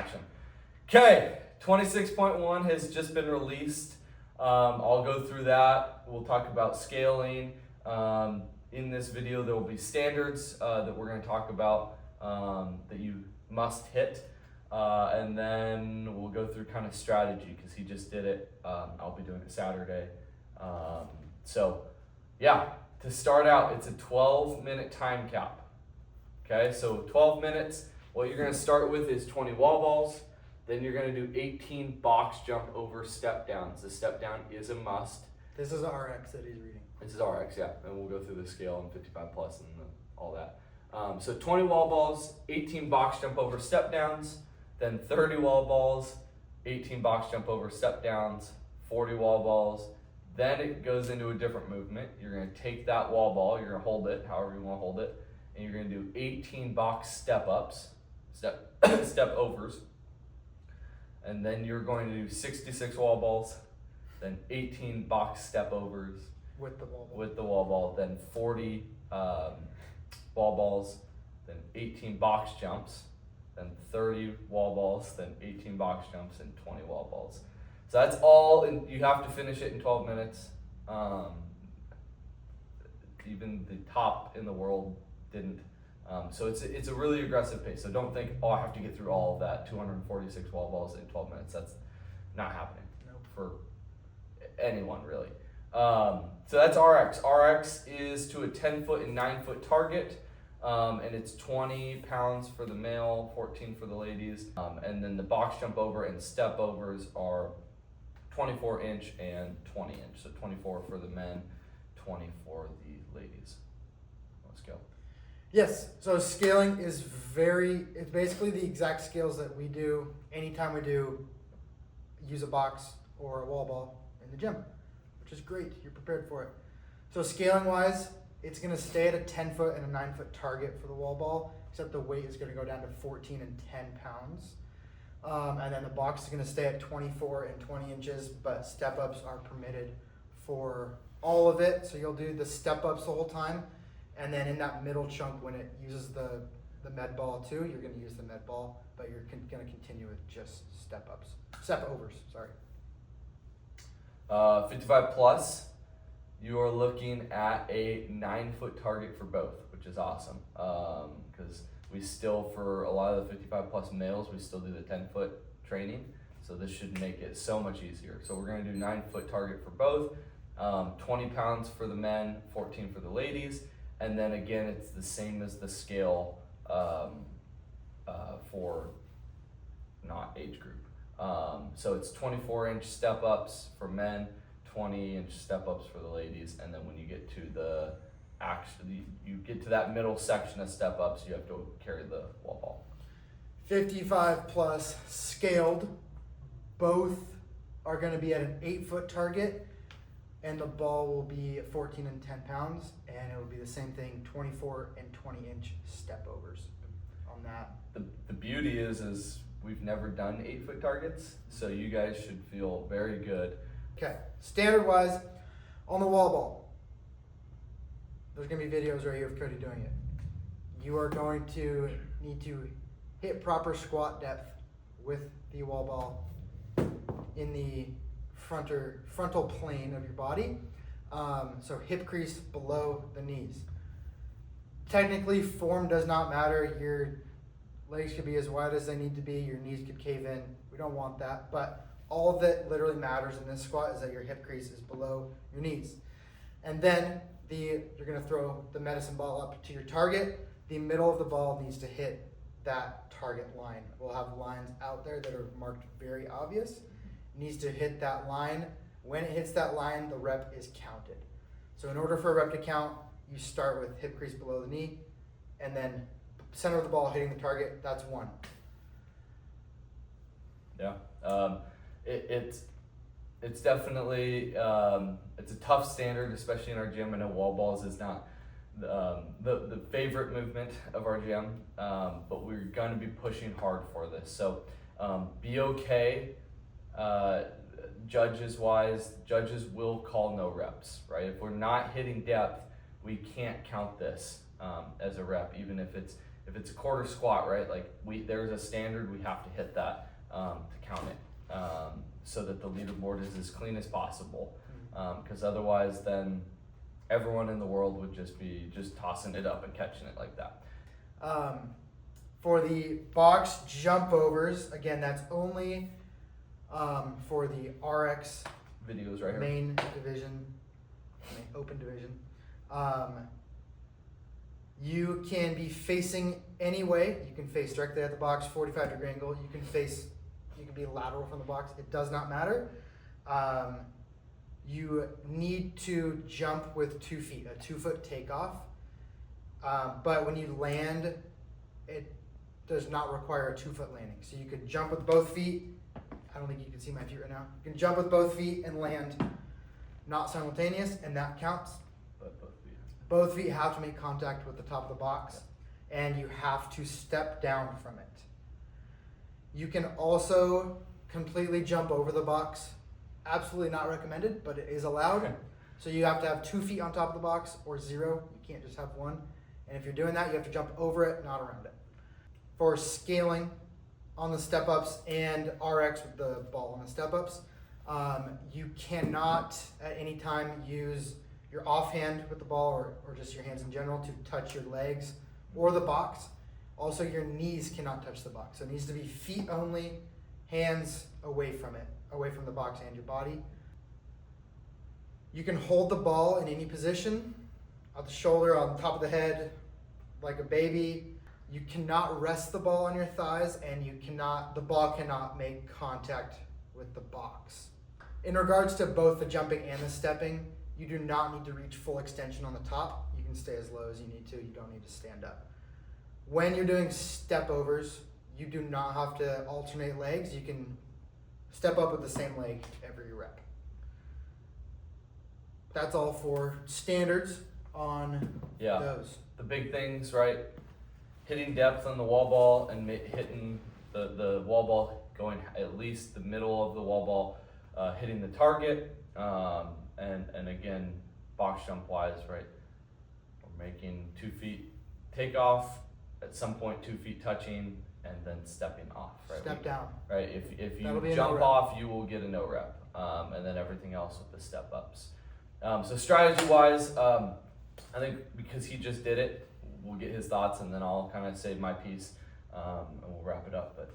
action. Okay, 26.1 has just been released. I'll go through that. We'll talk about scaling. In this video, there will be standards that we're going to talk about that you must hit. And then we'll go through kind of strategy because he just did it. I'll be doing it Saturday. So yeah, to start out, it's a 12-minute time cap. Okay, so 12 minutes. What you're going to start with is 20 wall balls. Then you're going to do 18 box jump over step downs. The step down is a must. This is RX that he's reading. This is RX, yeah. And we'll go through the scale and 55 plus and all that. So 20 wall balls, 18 box jump over step downs, then 30 wall balls, 18 box jump over step downs, 40 wall balls. Then it goes into a different movement. You're going to take that wall ball, you're going to hold it however you want to hold it, and you're going to do 18 box step ups, step overs. And then you're going to do 66 wall balls, then 18 box step overs With the wall ball. with the wall ball, then 40 wall balls, then 18 box jumps, then 30 wall balls, then 18 box jumps, and 20 wall balls. So that's all, and you have to finish it in 12 minutes. Even the top in the world didn't. So it's a really aggressive pace. So don't think, oh, I have to get through all of that 246 wall balls in 12 minutes. That's not happening. Nope. For anyone really. So that's RX. RX is to a 10-foot and 9-foot target, and it's 20 pounds for the male, 14 for the ladies. And then the box jump over and step overs are 24 inch and 20 inch. So 24 for the men, 20 for the ladies. Let's go. Yes, so scaling is it's basically the exact scales that we do anytime we use a box or a wall ball in the gym, which is great. You're prepared for it. So scaling wise, it's going to stay at a 10-foot and a 9-foot target for the wall ball, except the weight is going to go down to 14 and 10 pounds. And then the box is going to stay at 24 and 20 inches, but step ups are permitted for all of it. So you'll do the step ups the whole time. And then in that middle chunk, when it uses the med ball too, you're going to use the med ball, but you're going to continue with just step overs, sorry. 55 plus, you are looking at a 9-foot target for both, which is awesome. Because we still, for a lot of the 55 plus males, we still do the 10-foot training. So this should make it so much easier. So we're going to do 9-foot target for both, 20 pounds for the men, 14 for the ladies. And then again, it's the same as the scale for not age group. So it's 24-inch step ups for men, 20-inch step ups for the ladies, and then when you get to you get to that middle section of step ups, you have to carry the wall ball. 55 plus scaled, both are going to be at an 8-foot target. And the ball will be 14 and 10 pounds, and it will be the same thing, 24 and 20-inch step overs on that. The beauty is we've never done 8-foot targets, so you guys should feel very good. Okay, standard-wise, on the wall ball, there's going to be videos right here of Cody doing it. You are going to need to hit proper squat depth with the wall ball in the frontal plane of your body, so hip crease below the knees. Technically, form does not matter. Your legs could be as wide as they need to be. Your knees could cave in. We don't want that, but all that literally matters in this squat is that your hip crease is below your knees. And then you're going to throw the medicine ball up to your target. The middle of the ball needs to hit that target line. We'll have lines out there that are marked very obvious. Needs to hit that line. When it hits that line, the rep is counted. So in order for a rep to count, you start with hip crease below the knee, and then center of the ball hitting the target. That's 1. Yeah, it's definitely it's a tough standard, especially in our gym. I know wall balls is not the favorite movement of our gym, but we're going to be pushing hard for this. So be okay. Judges will call no reps, right? If we're not hitting depth, we can't count this as a rep, even if if it's a quarter squat, right, like there's a standard, we have to hit that to count it, so that the leaderboard is as clean as possible, because otherwise then everyone in the world would just be tossing it up and catching it like that. For the box jump overs, again, that's only for the RX Videos right here. main open division. You can be facing any way. You can face directly at the box, 45-degree angle. You can be lateral from the box. It does not matter. You need to jump with 2 feet, a 2-foot takeoff. But when you land, it does not require a 2-foot landing. So you could jump with both feet. I don't think you can see my feet right now. You can jump with both feet and land not simultaneous, and that counts. But both feet. Both feet have to make contact with the top of the box, and you have to step down from it. You can also completely jump over the box. Absolutely not recommended, but it is allowed. So you have to have 2 feet on top of the box or 0. You can't just have 1. And if you're doing that, you have to jump over it, not around it. For scaling on the step-ups and RX with the ball on the step-ups, you cannot at any time use your offhand with the ball or just your hands in general to touch your legs or the box. Also, your knees cannot touch the box. So it needs to be feet only, hands away from it, away from the box and your body. You can hold the ball in any position, at the shoulder, on top of the head, like a baby. You cannot rest the ball on your thighs, and the ball cannot make contact with the box. In regards to both the jumping and the stepping, you do not need to reach full extension on the top. You can stay as low as you need to. You don't need to stand up. When you're doing step overs, you do not have to alternate legs. You can step up with the same leg every rep. That's all for standards on those. The big things, right? Hitting depth on the wall ball and hitting the wall ball going at least the middle of the wall ball, hitting the target, and again, box jump wise, right? We're making 2 feet takeoff, at some point 2 feet touching, and then stepping off, right? Step down. Right, if That'll you be a jump no rep. off, you will get a no rep, and then everything else with the step ups. So strategy wise, I think because he just did it, we'll get his thoughts, and then I'll kind of say my piece, and we'll wrap it up. But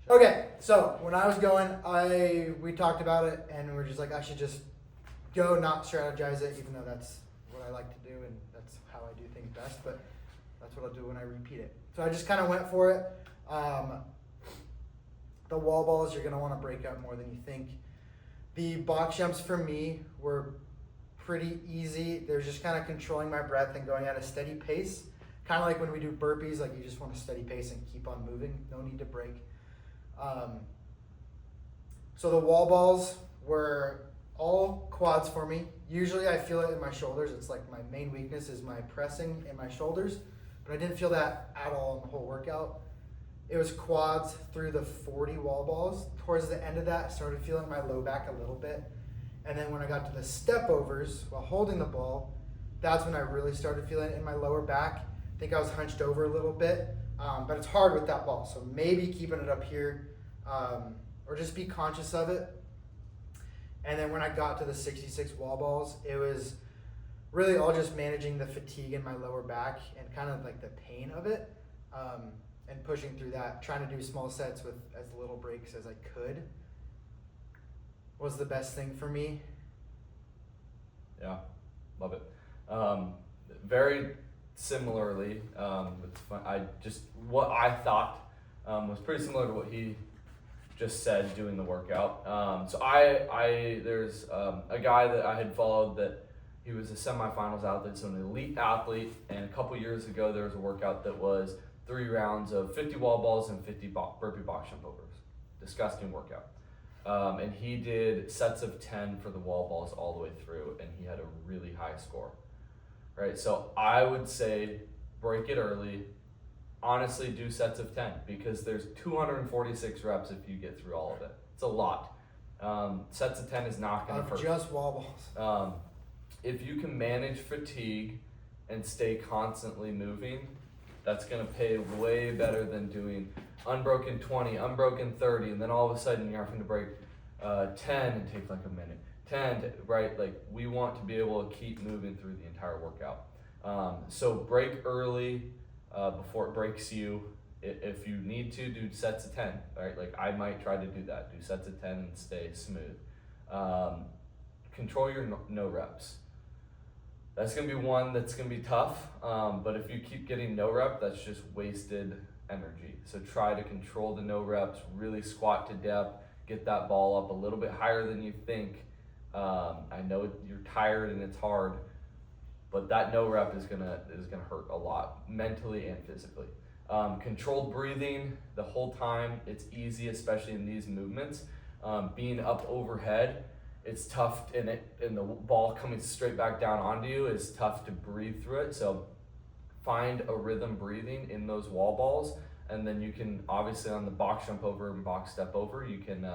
Okay, so when I was going, we talked about it, and we're just like, I should just go, not strategize it, even though that's what I like to do, and that's how I do things best, but that's what I'll do when I repeat it. So I just kind of went for it. The wall balls, you're going to want to break up more than you think. The box jumps for me were pretty easy. They're just kind of controlling my breath and going at a steady pace. Kind of like when we do burpees, like you just want a steady pace and keep on moving. No need to break. So the wall balls were all quads for me. Usually I feel it in my shoulders. It's like my main weakness is my pressing in my shoulders, but I didn't feel that at all in the whole workout. It was quads through the 40 wall balls. Towards the end of that, I started feeling my low back a little bit. And then when I got to the step overs while holding the ball, that's when I really started feeling it in my lower back. I think I was hunched over a little bit, but it's hard with that ball. So maybe keeping it up here, or just be conscious of it. And then when I got to the 66 wall balls, it was really all just managing the fatigue in my lower back and kind of like the pain of it, and pushing through that, trying to do small sets with as little breaks as I could was the best thing for me. yeah, love it. Very similarly, it's fun. What I thought was pretty similar to what he just said doing the workout. So there's a guy that I had followed that he was a semifinals athlete, so an elite athlete, and a couple years ago there was a workout that was 3 rounds of 50 wall balls and 50 burpee box jump overs. Disgusting workout. And he did sets of 10 for the wall balls all the way through, and he had a really high score. Right, so I would say break it early. Honestly, do sets of 10 because there's 246 reps if you get through all of it. It's a lot. Sets of 10 is not going to hurt. Just wall balls. If you can manage fatigue and stay constantly moving, That's gonna pay way better than doing unbroken 20, unbroken 30, and then all of a sudden you're having to break 10 and take like a minute. 10, right? Like we want to be able to keep moving through the entire workout. So break early before it breaks you. If you need to, do sets of 10, right? Like I might try to do that. Do sets of 10 and stay smooth. Control your no reps. That's gonna be one that's gonna be tough, but if you keep getting no rep, that's just wasted energy. So try to control the no reps, really squat to depth, get that ball up a little bit higher than you think. I know you're tired and it's hard, but that no rep is gonna hurt a lot, mentally and physically. Controlled breathing the whole time. It's easy, especially in these movements. Being up overhead, it's tough, and the ball coming straight back down onto you is tough to breathe through it. So find a rhythm breathing in those wall balls, and then you can obviously on the box jump over and box step over, you can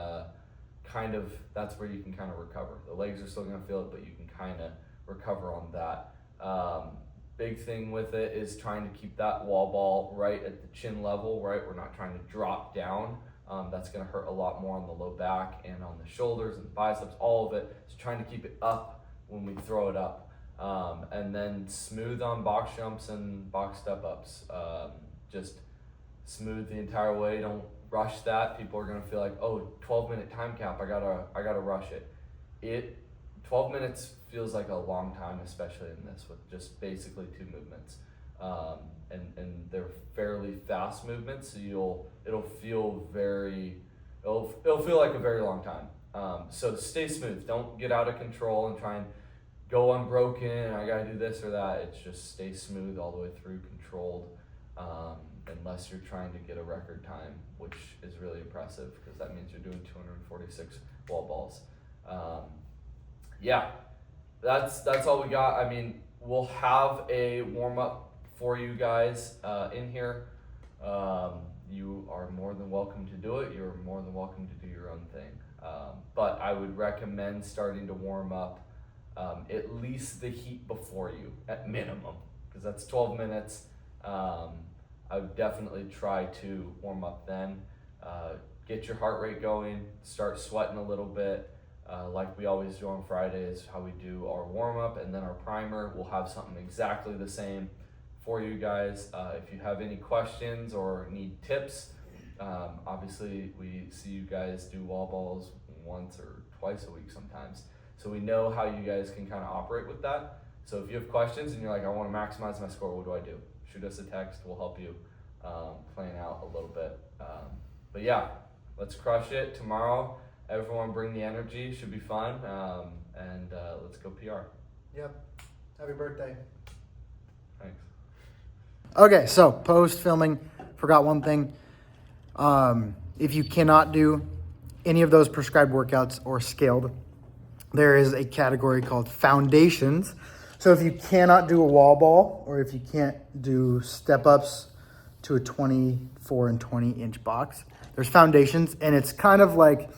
that's where you can kind of recover. The legs are still gonna feel it, but you can kind of recover on that. Big thing with it is trying to keep that wall ball right at the chin level, right? We're not trying to drop down. That's gonna hurt a lot more on the low back and on the shoulders and the biceps, all of it. So trying to keep it up when we throw it up. And then smooth on box jumps and box step ups. Just smooth the entire way. Don't rush that. People are gonna feel like, oh, 12-minute time cap, I gotta rush it. 12 minutes feels like a long time, especially in this with just basically 2 movements. And they're fairly fast movements, so it'll feel like a very long time. So stay smooth. Don't get out of control and try and go unbroken. I gotta do this or that. It's just stay smooth all the way through, controlled. Unless you're trying to get a record time, which is really impressive because that means you're doing 246 wall balls. Yeah, that's all we got. I mean, we'll have a warm up for you guys in here. You are more than welcome to do it. You're more than welcome to do your own thing. But I would recommend starting to warm up at least the heat before you at minimum, because that's 12 minutes. I would definitely try to warm up then. Get your heart rate going, start sweating a little bit. Like we always do on Fridays, how we do our warm-up and then our primer. We'll have something exactly the same for you guys. If you have any questions or need tips, obviously we see you guys do wall balls once or twice a week sometimes. So we know how you guys can kind of operate with that. So if you have questions and you're like, I want to maximize my score, what do? Shoot us a text, we'll help you plan out a little bit. But yeah, let's crush it tomorrow. Everyone bring the energy, should be fun, and let's go PR. Yep. Happy birthday. Thanks. Okay, so post filming, forgot one thing. If you cannot do any of those prescribed workouts or scaled, there is a category called foundations. So if you cannot do a wall ball, or if you can't do step ups to a 24 and 20 inch box, there's foundations, and it's kind of like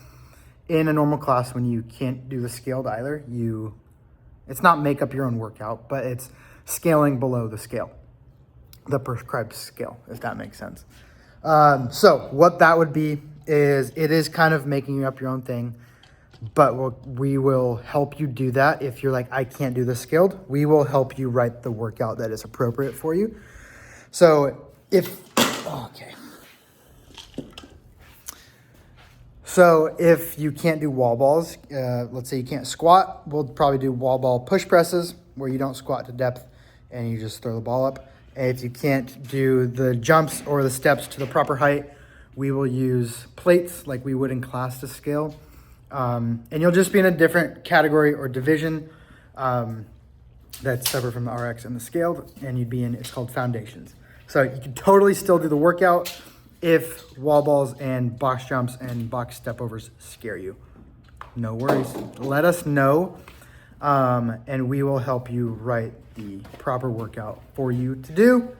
in a normal class when you can't do the scaled either. It's not make up your own workout, but it's scaling below the scale, the prescribed scale, if that makes sense. So what that would be is, it is kind of making up your own thing, but we will help you do that. If you're like, I can't do the scaled, we will help you write the workout that is appropriate for you. So if you can't do wall balls, let's say you can't squat, we'll probably do wall ball push presses where you don't squat to depth and you just throw the ball up. And if you can't do the jumps or the steps to the proper height, we will use plates like we would in class to scale. And you'll just be in a different category or division that's separate from the RX and the scaled, and you'd be in, it's called foundations. So you can totally still do the workout if wall balls and box jumps and box step overs scare you. No worries. Let us know, and we will help you write the proper workout for you to do.